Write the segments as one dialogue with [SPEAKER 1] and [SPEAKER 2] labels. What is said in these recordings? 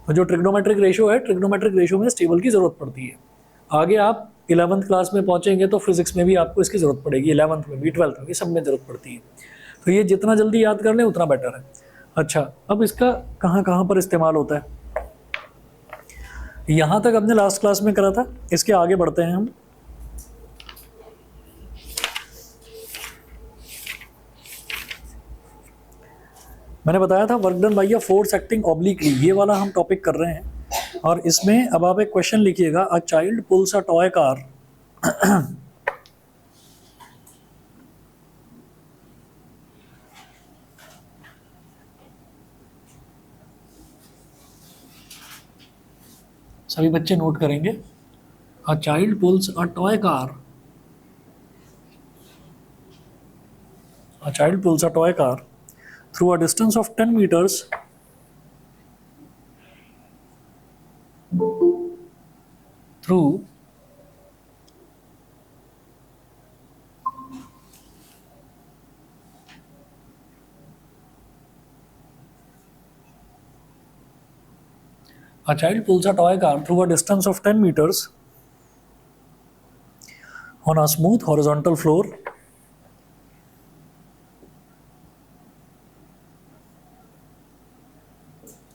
[SPEAKER 1] तो जो trigonometric ratio है, ट्रिग्नोमेट्रिक रेशियो में इस टेबल की ज़रूरत पड़ती है। आगे आप 11th क्लास में पहुंचेंगे तो फिजिक्स में भी आपको इसकी ज़रूरत पड़ेगी, 11th में भी, 12th में भी, सब में ज़रूरत पड़ती है। तो ये जितना जल्दी याद कर लें उतना बेटर है। अच्छा, अब इसका कहाँ कहाँ पर इस्तेमाल होता है, यहाँ तक हमने लास्ट क्लास में करा था, इसके आगे बढ़ते हैं हम। मैंने बताया था work done by a force acting obliquely, ये वाला हम टॉपिक कर रहे हैं। और इसमें अब आप एक क्वेश्चन लिखिएगा, अ child pulls a toy car सभी बच्चे नोट करेंगे, अ child pulls a toy car, a child pulls a toy car through a distance of 10 meters through a child pulls a toy car through a distance of 10 meters on a smooth horizontal floor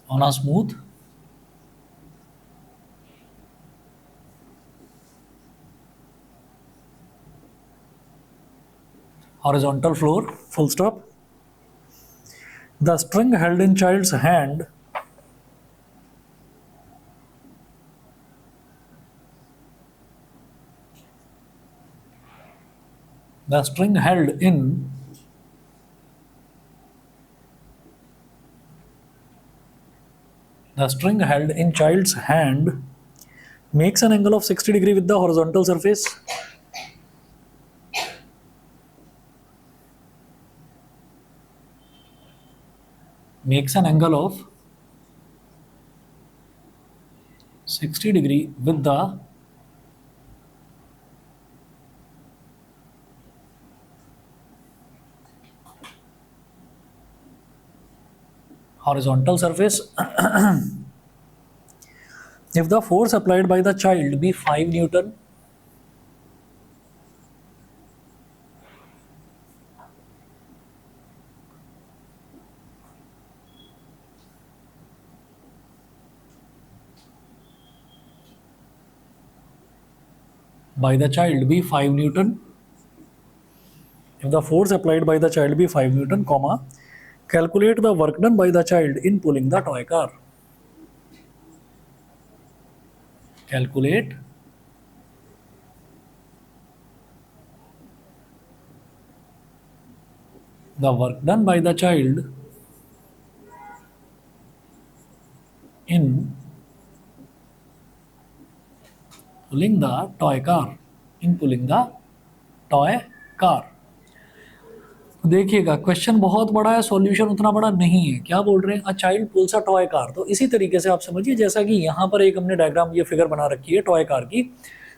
[SPEAKER 1] on a smooth horizontal floor, full stop. The string held in child's hand the string held in the string held in child's hand makes an angle of 60 degree with the horizontal surface. Makes an angle of 60 degree with the horizontal surface if the force applied by the child be 5 Newton, by the child be 5 Newton, if the force applied by the child be 5 Newton, comma, calculate the work done by the child in pulling the toy car. Calculate the work done by the child in pulling the toy car. In pulling the toy car. देखिएगा question बहुत बड़ा है, solution उतना बड़ा नहीं है। क्या बोल रहे हैं, अ child pulls a toy car, तो इसी तरीके से आप समझिए जैसा कि यहाँ पर एक हमने डायग्राम, ये फिगर बना रखी है टॉय कार की।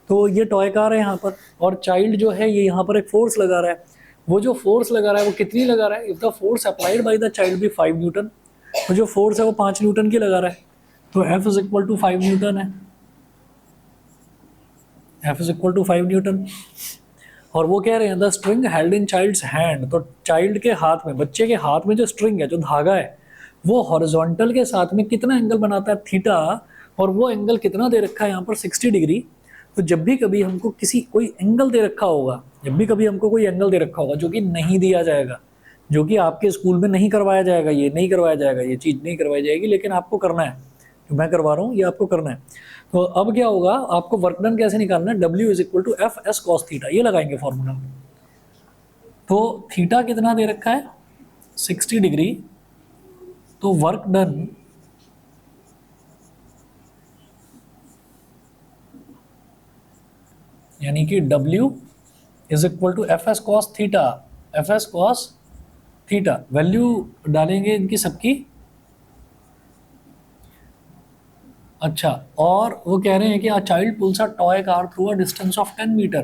[SPEAKER 1] तो ये टॉय कार है यहाँ पर, और चाइल्ड जो है ये यहाँ पर एक फोर्स लगा रहा है। वो जो फोर्स लगा रहा है वो कितनी लगा रहा है, if the force applied by the child भी 5 न्यूटन, तो जो फोर्स है वो 5 न्यूटन की लगा रहा है, तो F is equal to 5 newton है। F is equal to 5 newton. और वो कह रहे हैं the string held in child's hand, तो चाइल्ड के हाथ में, बच्चे के हाथ में जो स्ट्रिंग है, जो धागा है, वो हॉरिजॉन्टल के साथ में कितना एंगल बनाता है, थीटा, और वो एंगल कितना दे रखा है यहाँ पर 60 डिग्री। तो जब भी कभी हमको कोई एंगल दे रखा होगा, जब भी कभी हमको कोई एंगल दे रखा होगा जो कि नहीं दिया जाएगा, जो कि आपके स्कूल में नहीं करवाया जाएगा, ये नहीं करवाया जाएगा, ये चीज़ नहीं करवाई जाएगी, लेकिन आपको करना है, जो मैं करवा रहा हूँ ये आपको करना है। तो अब क्या होगा, आपको वर्क डन कैसे निकालना है, W is equal to F S cos theta, ये लगाएंगे फॉर्मूला। तो थीटा कितना दे रखा है 60 डिग्री, तो वर्क डन यानी कि W is equal to F S cos theta, F S cos theta, value डालेंगे इनकी सबकी। अच्छा, और वो कह रहे हैं कि a child pulls a toy car through a distance of 10 metre,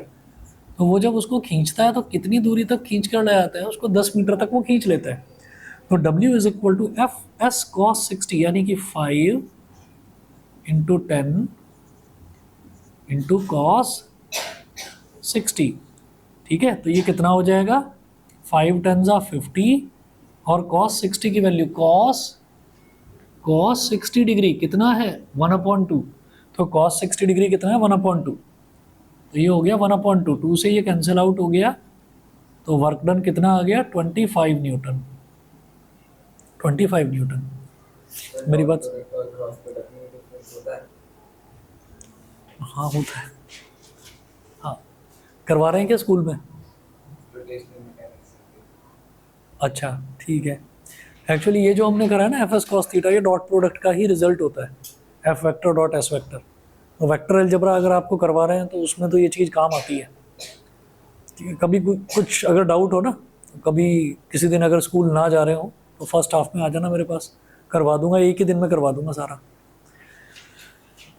[SPEAKER 1] तो वो जब उसको खींचता है तो कितनी दूरी तक खींच कर ले जाता है, उसको 10 मीटर तक वो खींच लेता है। तो W is equal to F S cos 60 यानी कि 5 इंटू 10 इंटू कॉस 60। ठीक है, तो ये कितना हो जाएगा, 5 10 50 और कॉस 60 की वैल्यू कॉस 60 डिग्री कितना है 1/2। तो कॉस 60 डिग्री कितना है 1/2, तो ये हो गया 1/2, 2 से ये कैंसिल आउट हो गया, तो वर्क डन कितना आ गया 25 न्यूटन। 25 न्यूटन। मेरी बात, हाँ होता है, हाँ करवा रहे हैं क्या स्कूल में? अच्छा ठीक है। एक्चुअली ये जो हमने करा है ना एफ एस कॉस थीटा, ये डॉट प्रोडक्ट का ही रिजल्ट होता है, F vector dot S vector. तो वेक्टर अलजेब्रा अगर आपको करवा रहे हैं तो उसमें तो ये चीज़ काम आती है। ठीक है, कभी कुछ अगर डाउट हो ना, कभी किसी दिन अगर स्कूल ना जा रहे हो तो फर्स्ट हाफ में आ जाना मेरे पास, करवा दूंगा, एक ही दिन में करवा दूंगा सारा।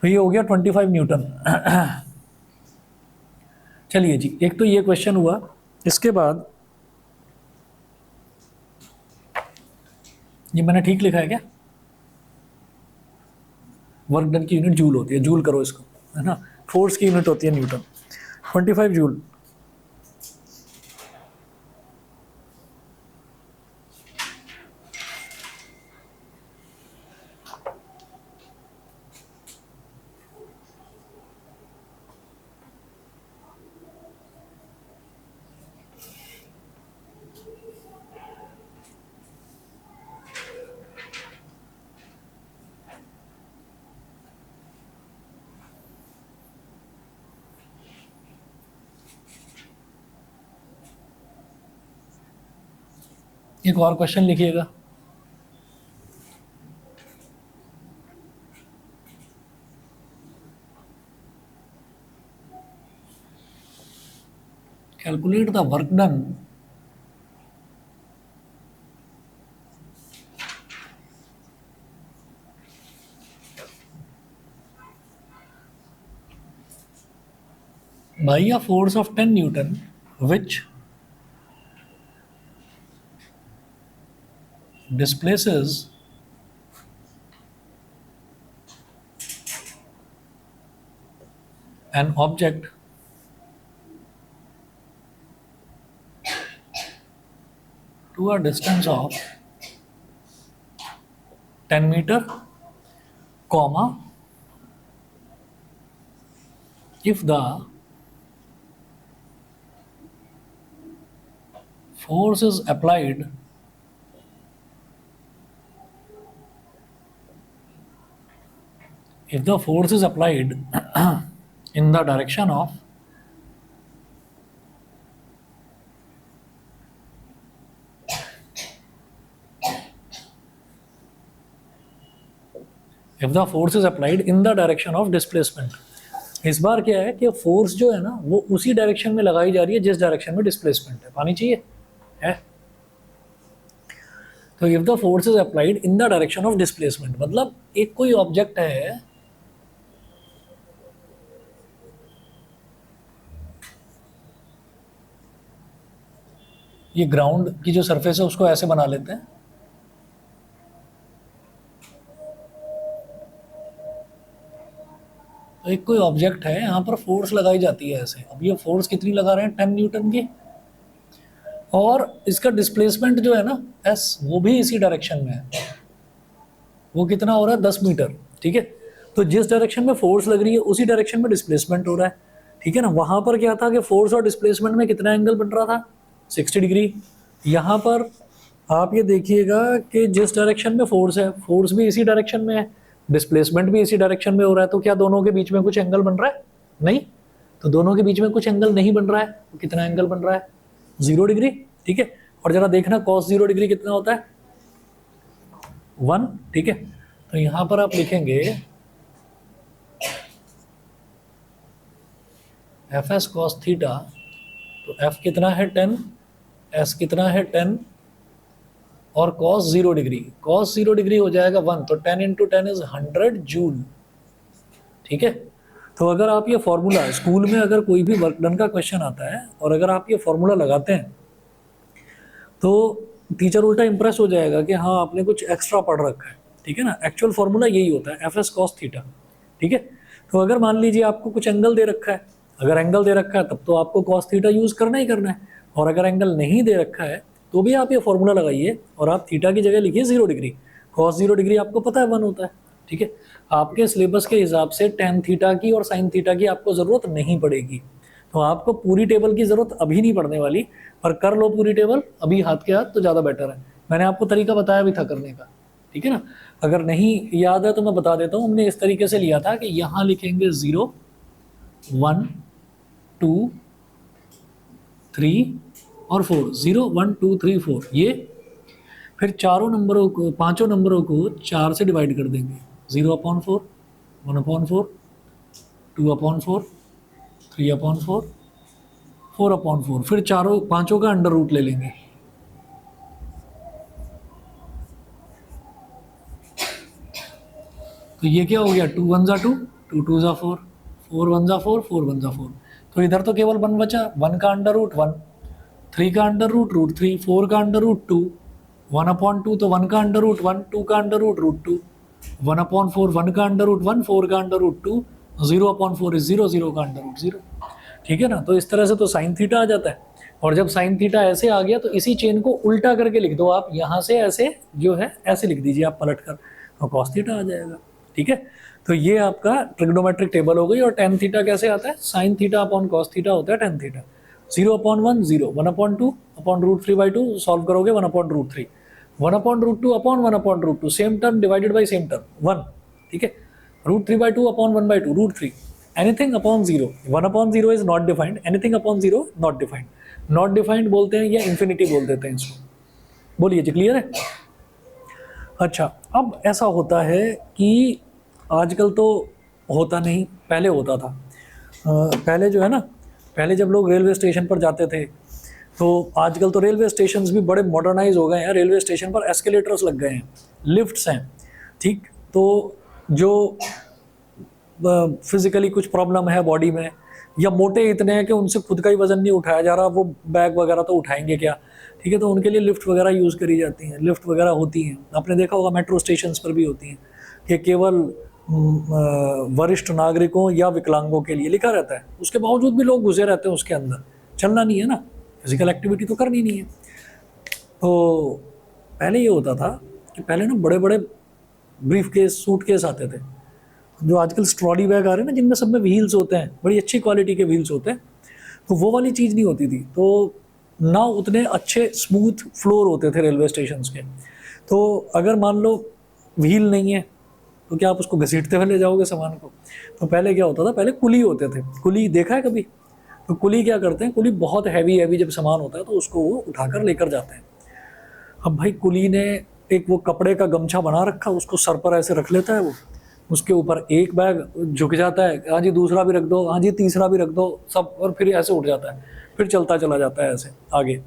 [SPEAKER 1] तो ये हो गया 25 न्यूटन। चलिए जी, एक तो ये क्वेश्चन हुआ। इसके बाद ये मैंने ठीक लिखा है क्या? वर्क डन की यूनिट जूल होती है, जूल करो इसको, है ना। फोर्स की यूनिट होती है न्यूटन। 25 जूल। एक और क्वेश्चन लिखिएगा। Calculate the work done by a force of 10 Newton which displaces an object to a distance of 10 meter, comma, if the force is applied in the direction of displacement. इस बार क्या है कि force जो है ना वो उसी डायरेक्शन में लगाई जा रही है जिस डायरेक्शन में डिस्प्लेसमेंट है, पानी चाहिए है। तो if the force is applied in the direction of displacement, मतलब एक कोई ऑब्जेक्ट है, ये ग्राउंड की जो सरफेस है उसको ऐसे बना लेते हैं, तो एक कोई ऑब्जेक्ट है, यहाँ पर फोर्स लगाई जाती है ऐसे। अब ये फोर्स कितनी लगा रहे हैं 10 न्यूटन की, और इसका डिस्प्लेसमेंट जो है ना एस, वो भी इसी डायरेक्शन में है। वो कितना हो रहा है 10 मीटर। ठीक है, तो जिस डायरेक्शन में फोर्स लग रही है उसी डायरेक्शन में डिस्प्लेसमेंट हो रहा है। ठीक है ना, वहाँ पर क्या था कि फोर्स और डिस्प्लेसमेंट में कितना एंगल बन रहा था 60 डिग्री। यहाँ पर आप ये देखिएगा कि जिस डायरेक्शन में फोर्स है, फोर्स भी इसी डायरेक्शन में है, डिस्प्लेसमेंट भी इसी डायरेक्शन में हो रहा है, तो क्या दोनों के बीच में कुछ एंगल बन रहा है? नहीं। तो दोनों के बीच में कुछ एंगल नहीं बन रहा है, तो कितना एंगल बन रहा है 0 डिग्री। ठीक है, और जरा देखना cos 0 डिग्री कितना होता है 1। ठीक है, तो यहां पर आप लिखेंगे एफ एस कॉस थीटा, तो एफ कितना है 10, एस कितना है 10, और cos 0 डिग्री, cos 0 डिग्री हो जाएगा 1, तो 10 इंटू 10 इज 100 जूल। ठीक है, तो अगर आप ये फॉर्मूला स्कूल में अगर कोई भी वर्क डन का क्वेश्चन आता है और अगर आप ये फॉर्मूला लगाते हैं तो टीचर उल्टा इंप्रेस हो जाएगा कि हाँ आपने कुछ एक्स्ट्रा पढ़ रखा है। ठीक है ना, एक्चुअल फॉर्मूला यही होता है एफ एस कॉस थीटा। ठीक है। तो अगर मान लीजिए आपको कुछ एंगल दे रखा है, अगर एंगल दे रखा है तब तो आपको कॉस थीटा यूज़ करना ही करना है, और अगर एंगल नहीं दे रखा है तो भी आप ये फॉर्मूला लगाइए और आप थीटा की जगह लिखिए 0 डिग्री। कॉस 0 डिग्री आपको पता है 1 होता है, ठीक है। आपके सिलेबस के हिसाब से टेन थीटा की और साइन थीटा की आपको ज़रूरत नहीं पड़ेगी, तो आपको पूरी टेबल की ज़रूरत अभी नहीं पड़ने वाली, पर कर लो पूरी टेबल अभी हाथ के हाथ तो ज़्यादा बेटर है। मैंने आपको तरीका बताया भी था करने का, ठीक है ना। अगर नहीं याद है तो मैं बता देता हूँ। हमने इस तरीके से लिया था कि यहाँ लिखेंगे 0 1 2 3 और 4, 0 1 2 3 4 ये, फिर चारों नंबरों को, पांचों नंबरों को 4 से डिवाइड कर देंगे। 0/4, 1/4, 2/4, 3/4, 4/4, फिर चारों पांचों का अंडर रूट ले लेंगे। तो ये क्या हो गया, 2 1 जा 2, 2 2 जा 4, 4 1 जा 4, 4 1 जा 4। तो इधर तो केवल 1 बचा, 1 का अंडर रूट 1, 3 का अंडर रूट रूट 3, 4 का अंडर रूट 2, 1/2 तो 1 का अंडर रूट 1, 2 का अंडर रूट रूट 2, 1/4 1 का अंडर रूट 1, 4 का अंडर रूट 2, 0/4 इज 0, 0 का अंडर रूट 0, ठीक है ना। तो इस तरह से तो साइन थीटा आ जाता है, और जब साइन थीटा ऐसे आ गया तो इसी चेन को उल्टा करके लिख दो आप, यहाँ से ऐसे जो है ऐसे लिख दीजिए आप पलट कर, तो कॉस थीटा आ जाएगा, ठीक है। तो ये आपका ट्रिग्नोमेट्रिक टेबल हो गई। और टेन थीटा कैसे आता है, sine theta upon cos theta होता है tan theta. 0/1 0, 1/2 upon root 3/2 solve करोगे 1/√3, 1/√2 upon 1/√2, same term divided by same term 1, ठीक है। √3/2 upon 1/2 √3, anything upon 0, 1/0 is not defined, anything upon 0 not defined. Not defined बोलते हैं या इन्फिनिटी बोल देते हैं इसको, बोलिए जी, क्लियर है। अच्छा, अब ऐसा होता है कि आजकल तो होता नहीं, पहले होता था। पहले जो है ना, पहले जब लोग रेलवे स्टेशन पर जाते थे, तो आजकल तो रेलवे स्टेशंस भी बड़े मॉडर्नाइज हो गए हैं। रेलवे स्टेशन पर एस्केलेटर्स लग गए हैं, लिफ्ट्स हैं, ठीक। तो जो फिजिकली कुछ प्रॉब्लम है बॉडी में, या मोटे इतने हैं कि उनसे खुद का ही वजन नहीं उठाया जा रहा, वो बैग वगैरह तो उठाएंगे क्या, ठीक है। तो उनके लिए लिफ्ट वगैरह यूज़ करी जाती हैं, लिफ्ट वगैरह होती हैं, आपने देखा होगा मेट्रो स्टेशन पर भी होती हैं, कि केवल वरिष्ठ नागरिकों या विकलांगों के लिए लिखा रहता है। उसके बावजूद भी लोग घुसे रहते हैं उसके अंदर, चलना नहीं है ना, फिजिकल एक्टिविटी तो करनी नहीं है। तो पहले ये होता था कि पहले ना बड़े बड़े ब्रीफ केस, सूट केस आते थे, जो आजकल स्ट्रॉली बैग आ रहे हैं ना, जिनमें सब में व्हील्स होते हैं, बड़ी अच्छी क्वालिटी के व्हील्स होते हैं, तो वो वाली चीज़ नहीं होती थी। तो ना उतने अच्छे स्मूथ फ्लोर होते थे रेलवे स्टेशन के। तो अगर मान लो व्हील नहीं है तो क्या आप उसको घसीटते हुए ले जाओगे सामान को। तो पहले क्या होता था, पहले कुली होते थे। कुली देखा है कभी? तो कुली क्या करते हैं, कुली बहुत हैवी हैवी जब सामान होता है तो उसको वो उठाकर लेकर जाते हैं। अब भाई कुली ने एक वो कपड़े का गमछा बना रखा, उसको सर पर ऐसे रख लेता है वो, उसके ऊपर एक बैग झुक जाता है, हाँ जी दूसरा भी रख दो, हाँ जी तीसरा भी रख दो, सब, और फिर ऐसे उठ जाता है, फिर चलता चला जाता है ऐसे आगे।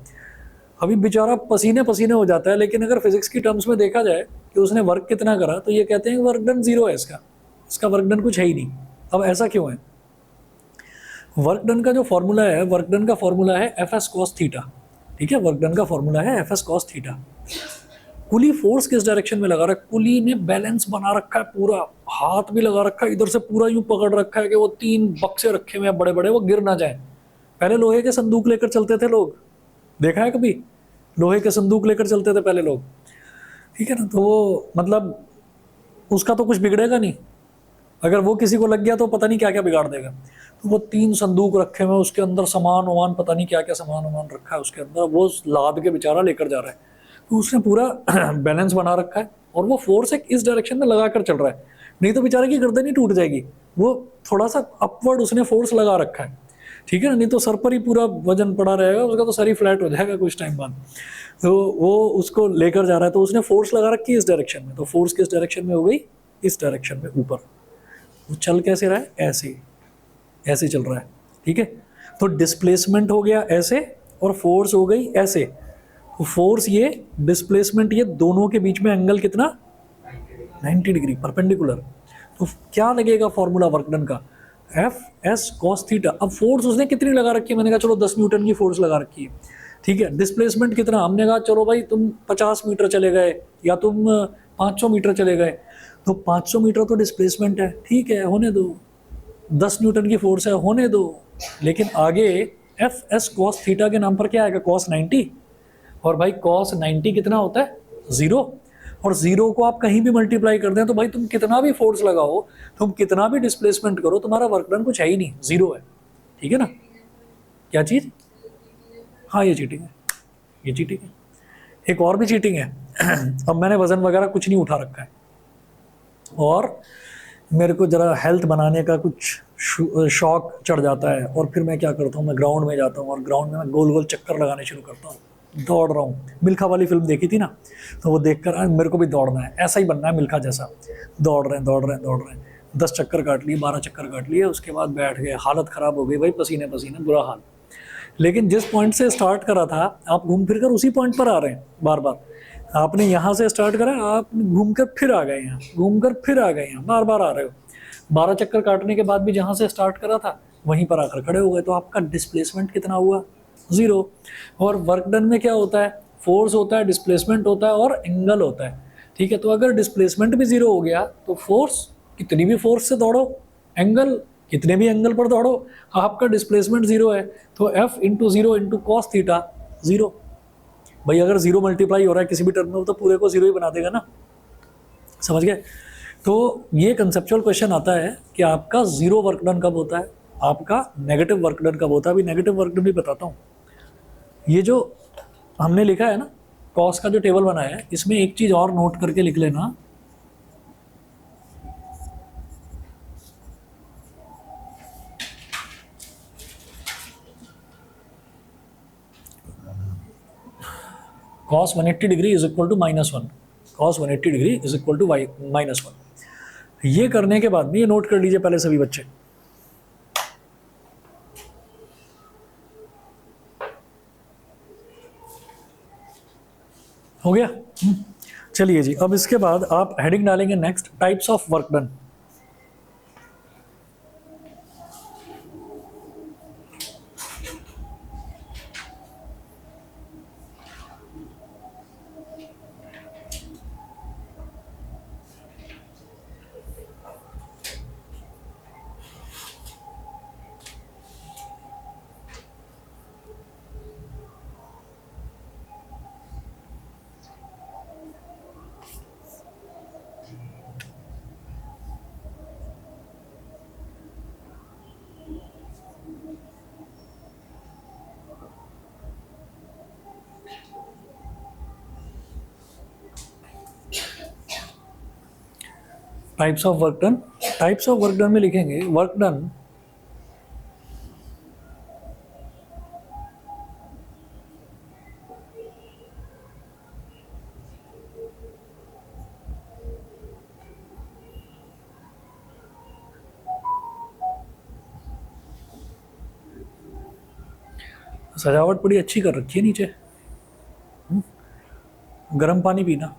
[SPEAKER 1] अभी बेचारा पसीने पसीने हो जाता है, लेकिन अगर फिजिक्स की टर्म्स में देखा जाए कि उसने वर्क कितना करा, तो ये कहते हैं वर्क डन 0 है इसका वर्क डन कुछ है ही नहीं। अब ऐसा क्यों है? वर्क डन का जो फॉर्मूला है, वर्क डन का फॉर्मूला है एफ एस कॉस थीटा, ठीक है। वर्क डन का फॉर्मूला है एफ एस कॉस थीटा। कुली फोर्स किस डायरेक्शन में लगा रहा है, कुली ने बैलेंस बना रखा है पूरा, हाथ भी लगा रखा है, इधर से पूरा यूं पकड़ रखा है कि वो 3 बक्से रखे हुए हैं बड़े बड़े, वो गिर ना जाए। पहले लोहे के संदूक लेकर चलते थे लोग, देखा है कभी? लोहे के संदूक लेकर चलते थे पहले लोग, ठीक है ना। तो वो मतलब उसका तो कुछ बिगड़ेगा नहीं, अगर वो किसी को लग गया तो पता नहीं क्या क्या बिगाड़ देगा। तो वो 3 संदूक रखे हुए, उसके अंदर सामान वामान, पता नहीं क्या क्या सामान वामान रखा है उसके अंदर, वो लाद के बेचारा लेकर जा रहा है। तो उसने पूरा बैलेंस बना रखा है, और वो फोर्स एक इस डायरेक्शन में लगा कर चल रहा है, नहीं तो बेचारे की गर्दन ही टूट जाएगी। वो थोड़ा सा अपवर्ड उसने फोर्स लगा रखा है, ठीक है ना, नहीं तो सर पर ही पूरा वजन पड़ा रहेगा, उसका तो सर ही फ्लैट हो जाएगा कुछ टाइम बाद। तो वो उसको लेकर जा रहा है, तो उसने फोर्स लगा रखी है इस डायरेक्शन में, तो फोर्स किस डायरेक्शन में हो गई, इस डायरेक्शन में ऊपर। वो चल कैसे रहा है, ऐसे ऐसे चल रहा है, ठीक है। तो डिस्प्लेसमेंट हो गया ऐसे, और फोर्स हो गई ऐसे। तो फोर्स ये, डिस्प्लेसमेंट ये, दोनों के बीच में एंगल कितना, 90 डिग्री परपेंडिकुलर। तो क्या लगेगा फॉर्मूला वर्क डन का, एफ एस कॉस थीटा। अब फोर्स उसने कितनी लगा रखी है, मैंने कहा चलो 10 न्यूटन की फोर्स लगा रखी है, ठीक है। डिस्प्लेसमेंट कितना, हमने कहा चलो भाई तुम 50 मीटर चले गए या तुम 500 मीटर चले गए, तो 500 मीटर तो डिस्प्लेसमेंट है, ठीक है होने दो, 10 न्यूटन की फोर्स है होने दो, लेकिन आगे एफ एस कॉस थीटा के नाम पर क्या आएगा, कॉस 90। और भाई कॉस 90 कितना होता है, जीरो। और जीरो को आप कहीं भी मल्टीप्लाई कर दें तो भाई तुम कितना भी फोर्स लगाओ, तुम कितना भी डिस्प्लेसमेंट करो, तुम्हारा वर्क डन कुछ है ही नहीं, जीरो है। ठीक है ना, क्या चीज, हाँ ये चीटिंग है, ये चीटिंग है। एक और भी चीटिंग है अब मैंने वजन वगैरह कुछ नहीं उठा रखा है, और मेरे को ज़रा हेल्थ बनाने का कुछ शौक चढ़ जाता है, और फिर मैं क्या करता हूँ, मैं ग्राउंड में जाता हूँ और ग्राउंड में मैं गोल गोल चक्कर लगाने शुरू करता हूँ, दौड़ रहा हूँ। मिल्खा वाली फिल्म देखी थी ना, तो वो देख कर मेरे को भी दौड़ना है, ऐसा ही बनना है मिल्खा जैसा। दौड़ रहे हैं दौड़ रहे हैं दौड़ रहे हैं, 10 चक्कर काट लिए, 12 चक्कर काट लिए, उसके बाद बैठ गए, हालत ख़राब हो गई भाई, पसीने पसीने बुरा हाल। लेकिन जिस पॉइंट से स्टार्ट करा था, आप घूम फिर कर उसी पॉइंट पर आ रहे हैं बार बार। आपने यहाँ से स्टार्ट करा, आप घूम कर फिर आ गए यहाँ, घूम कर फिर आ गए यहाँ, बार बार आ रहे हो। 12 चक्कर काटने के बाद भी जहाँ से स्टार्ट करा था वहीं पर आकर खड़े हो गए, तो आपका डिस्प्लेसमेंट कितना हुआ, जीरो। और वर्क डन में क्या होता है, फोर्स होता है, डिस्प्लेसमेंट होता है और एंगल होता है। ठीक है, तो अगर डिस्प्लेसमेंट भी जीरो हो गया तो फोर्स, कितनी भी फोर्स से दौड़ो, एंगल कितने भी एंगल पर दौड़ो, आपका डिस्प्लेसमेंट जीरो है, तो F into zero into cos theta zero. भाई अगर जीरो मल्टीप्लाई हो रहा है किसी भी टर्म में, तो पूरे को जीरो ही बना देगा ना, समझ गए। तो ये कंसेप्चुअल क्वेश्चन आता है कि आपका जीरो वर्क डन कब होता है, आपका नेगेटिव वर्क डन कब होता है। अभी नेगेटिव वर्क डन भी बताता हूँ। ये जो हमने लिखा है ना, कॉस का जो टेबल बनाया है, इसमें एक चीज़ और नोट करके लिख लेना, cos 180 degree is equal to -1, cos 180 degree is equal to -1। ये करने के बाद में ये नोट कर लीजिए पहले सभी बच्चे, हो गया। चलिए जी, अब इसके बाद आप हेडिंग डालेंगे next, types of work done. Types of work done, types of work done में लिखेंगे वर्क डन सजावट बड़ी अच्छी कर रखी है नीचे, गर्म पानी पीना।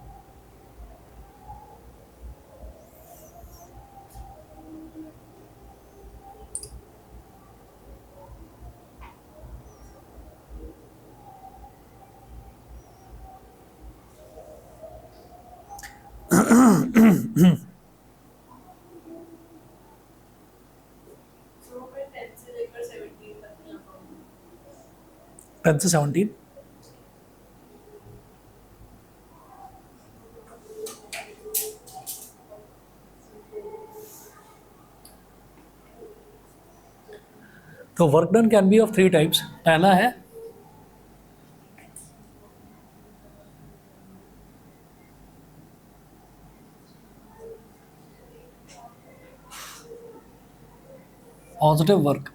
[SPEAKER 2] फिर 10 से लेकर 17 तक नहीं आ पाऊंगी।
[SPEAKER 1] 10 से 17, तो work done can be of 3 types. पहला है positive work,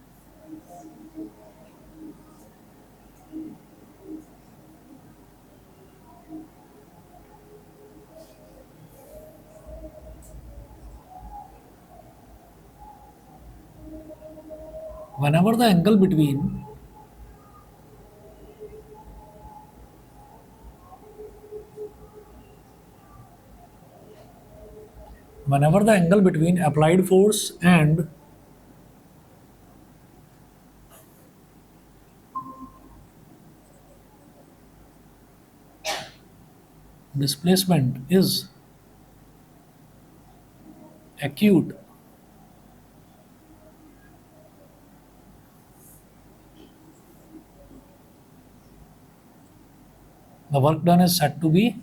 [SPEAKER 1] whenever the angle between applied force and displacement is acute, the work done is said to be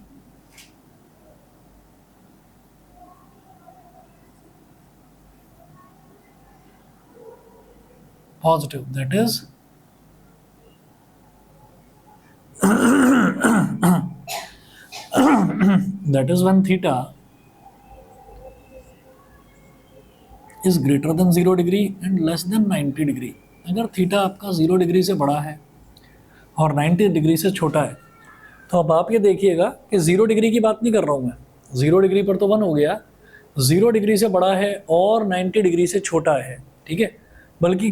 [SPEAKER 1] positive, that is when theta is greater than 0 degree and less then 90 degree. अगर theta आपका 0 degree से बड़ा है और 90 degree से छोटा है, तो अब आप ये देखिएगा कि 0 डिग्री की बात नहीं कर रहा हूँ मैं, 0 डिग्री पर तो 1 हो गया, 0 डिग्री से बड़ा है और 90 डिग्री से छोटा है, ठीक है, बल्कि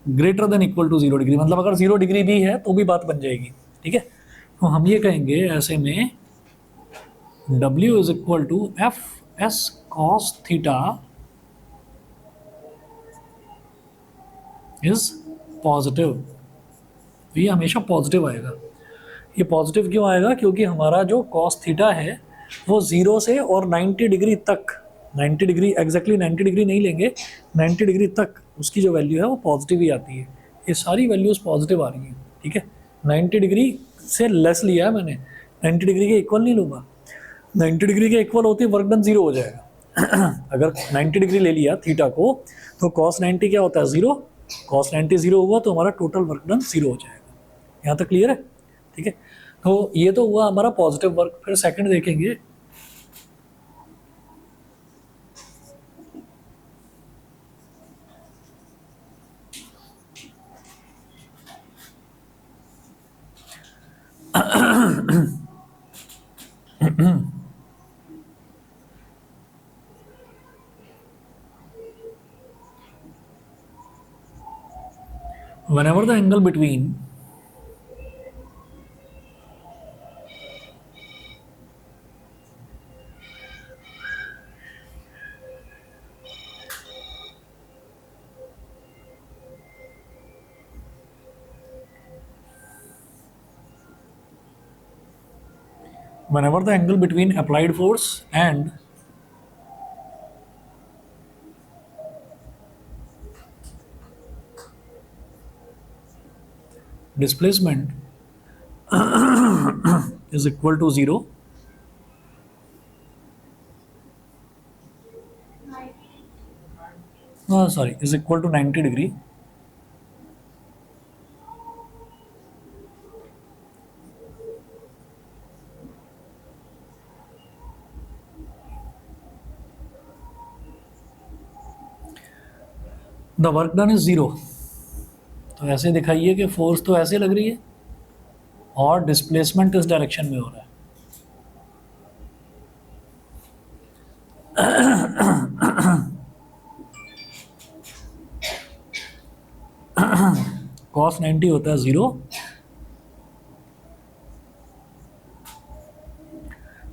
[SPEAKER 1] greater than equal to 0 degree, मतलब अगर 0 डिग्री भी है तो भी बात बन जाएगी, ठीक है। तो हम ये कहेंगे ऐसे में W is equal to F S cos theta is positive. ये हमेशा पॉजिटिव आएगा। ये पॉजिटिव क्यों आएगा? क्योंकि हमारा जो कॉस थीटा है वो 0 से और 90 डिग्री तक, 90 डिग्री एग्जैक्टली 90 डिग्री नहीं लेंगे, 90 डिग्री तक उसकी जो वैल्यू है वो पॉजिटिव ही आती है। ये सारी वैल्यूज़ पॉजिटिव आ रही हैं, ठीक है। 90 डिग्री से लेस लिया है मैंने, 90 डिग्री के इक्वल नहीं लूँगा। 90 डिग्री के इक्वल होती है वर्क डन 0 हो जाएगा। अगर 90 डिग्री ले लिया थीटा को तो cos 90 क्या होता है? 0। cos 90 0 हुआ तो हमारा टोटल वर्क डन 0 हो जाएगा। यहाँ तक क्लियर है? ठीक है। तो ये तो हुआ हमारा पॉजिटिव वर्क। फिर सेकंड देखेंगे, whenever the angle between applied force and displacement is equal to 0, is equal to 90 degree, the work done is 0। तो ऐसे दिखाइए कि फोर्स तो ऐसे लग रही है और डिस्प्लेसमेंट इस डायरेक्शन में हो रहा है। cos 90 होता है 0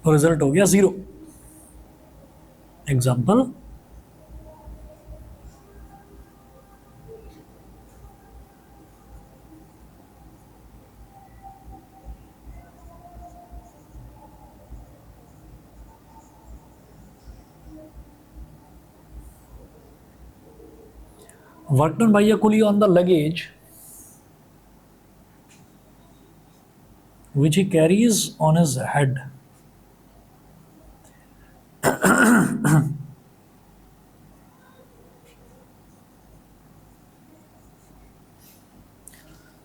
[SPEAKER 1] तो रिजल्ट हो गया 0। Example, work done by a coolie on the luggage which he carries on his head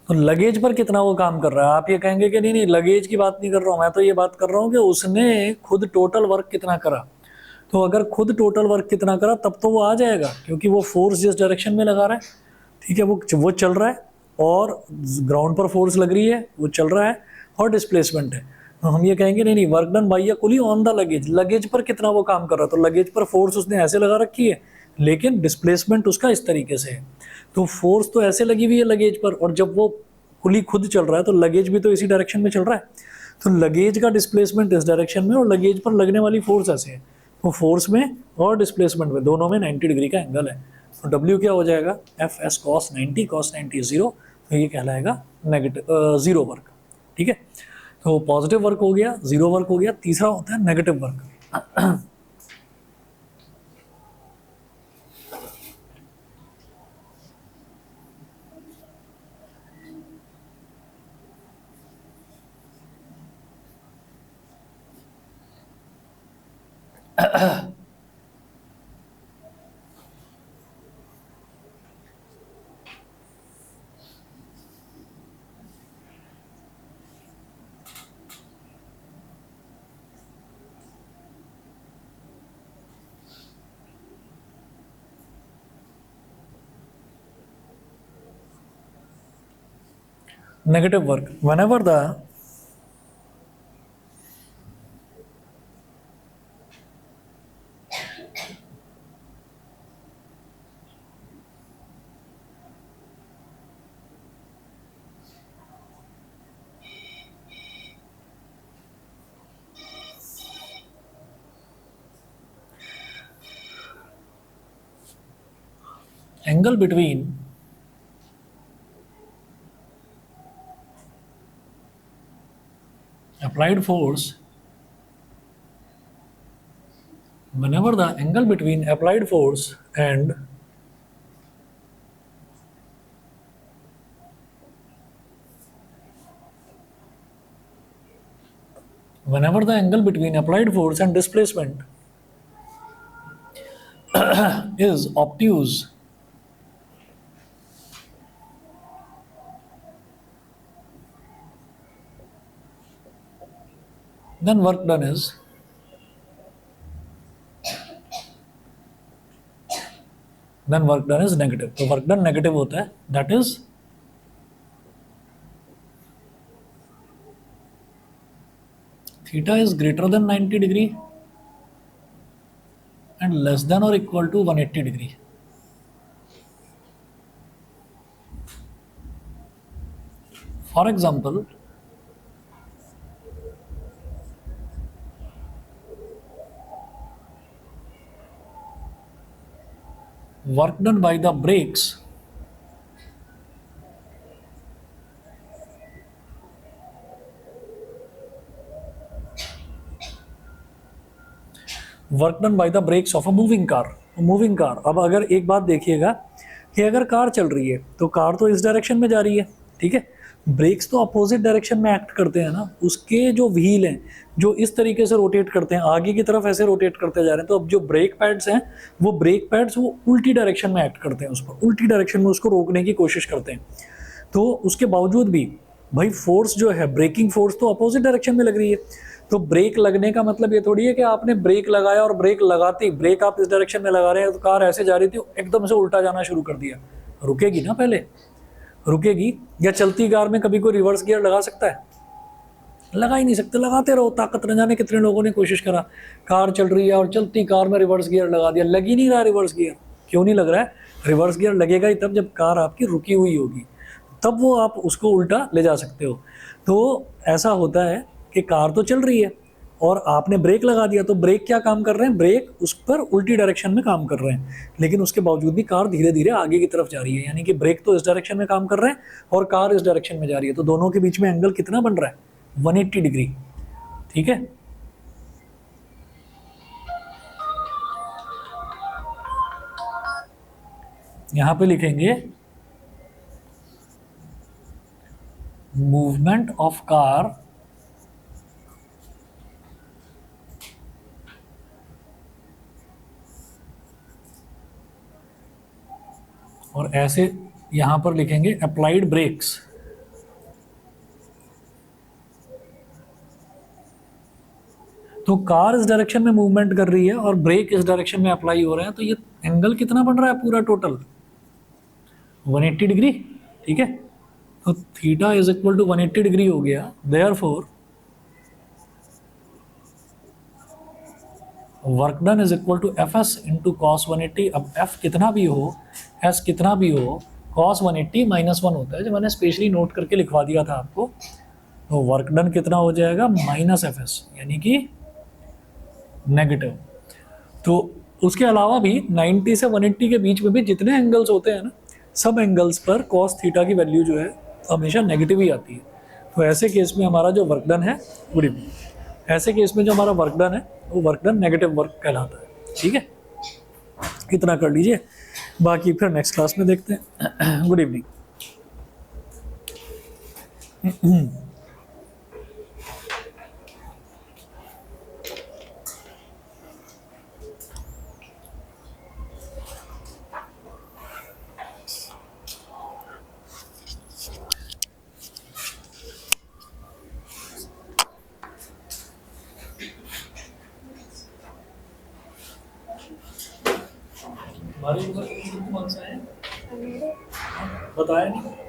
[SPEAKER 1] तो लगेज पर कितना वो काम कर रहा है? आप ये कहेंगे कि नहीं नहीं लगेज की बात नहीं कर रहा हूँ मैं, तो ये बात कर रहा हूँ कि उसने खुद टोटल वर्क कितना करा। तो अगर खुद टोटल वर्क कितना करा तब तो वो आ जाएगा, क्योंकि वो फोर्स जिस डायरेक्शन में लगा रहा है, ठीक है, वो चल रहा है और ग्राउंड पर फोर्स लग रही है, वो चल रहा है और डिस्प्लेसमेंट है। तो हम ये कहेंगे नहीं नहीं work done by a coolie on the luggage, luggage पर कितना वो काम कर रहा है। तो लगेज पर फोर्स उसने ऐसे लगा रखी है लेकिन डिस्प्लेसमेंट उसका इस तरीके से है। तो फोर्स तो ऐसे लगी हुई है लगेज पर, और जब वो कुली खुद चल रहा है तो लगेज भी तो इसी डायरेक्शन में चल रहा है। तो लगेज का डिस्प्लेसमेंट इस डायरेक्शन में और लगेज पर लगने वाली फोर्स ऐसे है। तो फोर्स में और डिस्प्लेसमेंट में दोनों में 90 डिग्री का एंगल है। तो W क्या हो जाएगा? एफ एस कॉस 90, कॉस 90 0, तो ये कहलाएगा नेगेटिव 0 वर्क, ठीक है। तो पॉजिटिव वर्क हो गया, 0 वर्क हो गया। तीसरा होता है negative work. Negative work. Whenever angle between applied force, whenever the angle between applied force and whenever the angle between applied force and displacement is obtuse, then work done is negative. तो work done negative होता है, that is theta is greater than 90 degree and less than or equal to 180 degree. For example, work done by the brakes of a moving car. अब अगर एक बात देखिएगा कि अगर कार चल रही है तो कार तो इस डायरेक्शन में जा रही है, ठीक है. ब्रेक्स तो अपोजिट डायरेक्शन में एक्ट करते हैं ना. उसके जो व्हील हैं जो इस तरीके से रोटेट करते हैं, आगे की तरफ ऐसे रोटेट करते जा रहे हैं. तो अब जो ब्रेक पैड्स हैं वो उल्टी डायरेक्शन में एक्ट करते हैं, उस पर उल्टी डायरेक्शन में उसको रोकने की कोशिश करते हैं. तो उसके बावजूद भी भाई फोर्स जो है, ब्रेकिंग फोर्स तो अपोजिट डायरेक्शन में लग रही है. तो ब्रेक लगने का मतलब ये थोड़ी है कि आपने ब्रेक लगाया और ब्रेक लगाते ब्रेक आप इस डायरेक्शन में लगा रहे हैं तो कार ऐसे जा रही थी एकदम से उल्टा जाना शुरू कर दिया. रुकेगी ना, पहले रुकेगी. या चलती कार में कभी कोई रिवर्स गियर लगा सकता है? लगा ही नहीं सकते. लगाते रहो, ताकत न जाने कितने लोगों ने कोशिश करा. कार चल रही है और चलती कार में रिवर्स गियर लगा दिया, लग ही नहीं रहा रिवर्स गियर. क्यों नहीं लग रहा है? रिवर्स गियर लगेगा ही तब जब कार आपकी रुकी हुई होगी, तब वो आप उसको उल्टा ले जा सकते हो. तो ऐसा होता है कि कार तो चल रही है और आपने ब्रेक लगा दिया, तो ब्रेक क्या काम कर रहे हैं? ब्रेक उस पर उल्टी डायरेक्शन में काम कर रहे हैं, लेकिन उसके बावजूद भी कार धीरे धीरे आगे की तरफ जा रही है. यानी कि ब्रेक तो इस डायरेक्शन में काम कर रहे हैं और कार इस डायरेक्शन में जा रही है. तो दोनों के बीच में एंगल कितना बन रहा है? 180 डिग्री. ठीक है. यहां पे लिखेंगे मूवमेंट ऑफ कार और ऐसे यहां पर लिखेंगे अप्लाइड ब्रेक्स. तो कार इस डायरेक्शन में मूवमेंट कर रही है और ब्रेक इस डायरेक्शन में अप्लाई हो रहे हैं. तो ये एंगल कितना बन रहा है पूरा टोटल? 180 डिग्री. ठीक है. तो theta is equal to 180 degree हो गया. Therefore work done is equal to F S into cos 180. अब एफ कितना भी हो, एस कितना भी हो, कॉस 180 -1 होता है, जो मैंने स्पेशली नोट करके लिखवा दिया था आपको. तो वर्क डन कितना हो जाएगा? माइनस एफ एस, यानी कि नेगेटिव. तो उसके अलावा भी 90 से 180 के बीच में भी जितने एंगल्स होते हैं ना, सब एंगल्स पर कॉस थीटा की वैल्यू जो है हमेशा नेगेटिव ही आती है. तो ऐसे केस में हमारा जो वर्क डन है, गुड इवनिंग, ऐसे केस में जो हमारा वर्क डन है वो वर्क डन नेगेटिव वर्क कहलाता है. ठीक है. इतना कर लीजिए, बाकी फिर नेक्स्ट क्लास में देखते हैं. Good evening. हमारे यूनिवर्सिटी कौन सा है बताया नहीं।